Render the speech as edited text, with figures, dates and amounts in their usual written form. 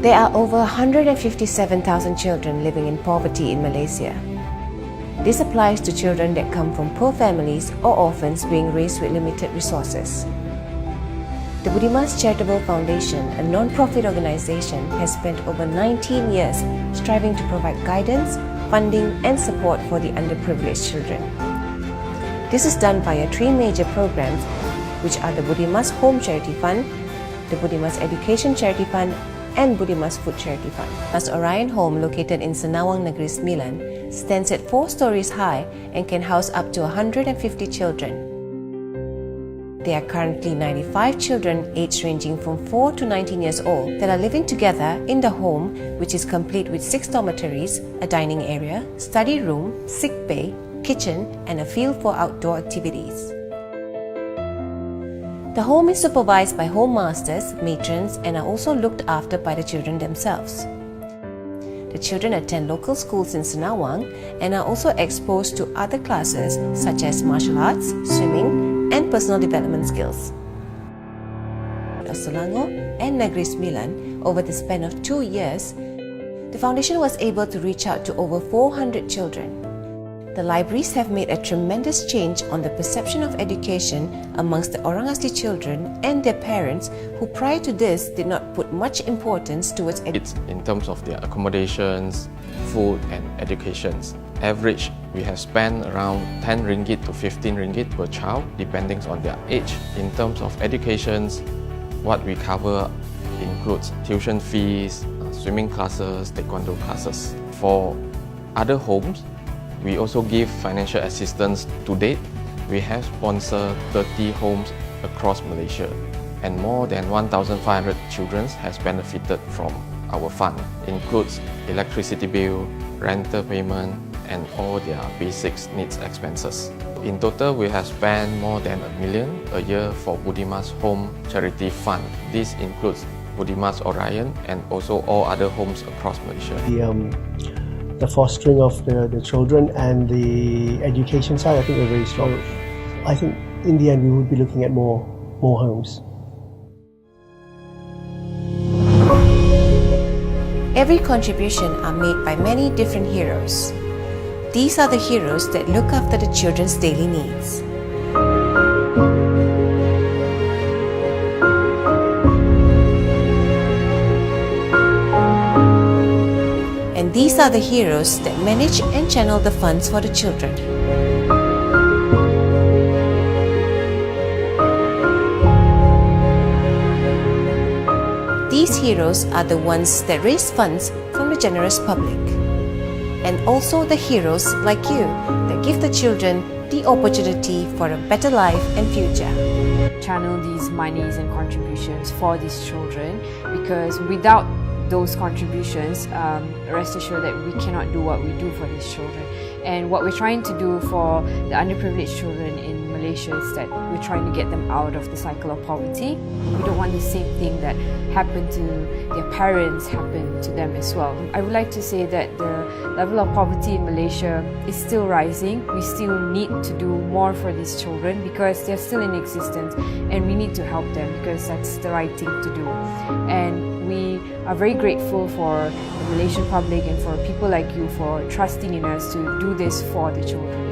There are over 157,000 children living in poverty in Malaysia. This applies to children that come from poor families or orphans being raised with limited resources. The Budi Mas Charitable Foundation, a non-profit organization, has spent over 19 years striving to provide guidance, funding and support for the underprivileged children. This is done via three major programs, which are the Budi Mas Home Charity Fund, the Budi Mas Education Charity Fund and Budi Mas Food Charity Fund. Mas Orion Home, located in Senawang, Negeri Sembilan, stands at 4 stories high and can house up to 150 children. There are currently 95 children aged ranging from 4 to 19 years old that are living together in the home, which is complete with 6 dormitories, a dining area, study room, sick bay, kitchen and a field for outdoor activities. The home is supervised by home masters, matrons and are also looked after by the children themselves. The children attend local schools in Senawang and are also exposed to other classes such as martial arts, swimming and personal development skills. Selangor and Negeri Sembilan, over the span of 2 years, the foundation was able to reach out to over 400 children. The libraries have made a tremendous change on the perception of education amongst the Orang Asli children and their parents who prior to this did not put much importance towards It's in terms of their accommodations, food and educations. Average, we have spent around 10 ringgit to 15 ringgit per child depending on their age. In terms of educations, what we cover includes tuition fees, swimming classes, taekwondo classes. For other homes, we also give financial assistance. To date, we have sponsored 30 homes across Malaysia and more than 1,500 children has benefited from our fund. Includes electricity bill, rental payment and all their basic needs expenses. In total, we have spent more than $1 million a year for Budi Mas Home Charity Fund. This includes Budi Mas Orion and also all other homes across Malaysia. The fostering of the children and the education side, I think we're very strong. I think in the end we would be looking at more homes. Every contribution are made by many different heroes. These are the heroes that look after the children's daily needs. And these are the heroes that manage and channel the funds for the children. These heroes are the ones that raise funds from the generous public. And also the heroes like you that give the children the opportunity for a better life and future. Channel these monies and contributions for these children, because without those contributions, rest assured that we cannot do what we do for these children. And what we're trying to do for the underprivileged children in Malaysia is that we're trying to get them out of the cycle of poverty. We don't want the same thing that happened to their parents happen to them as well. I would like to say that the level of poverty in Malaysia is still rising. We still need to do more for these children because they're still in existence and we need to help them because that's the right thing to do. And we are very grateful for the Malaysian public and for people like you for trusting in us to do this for the children.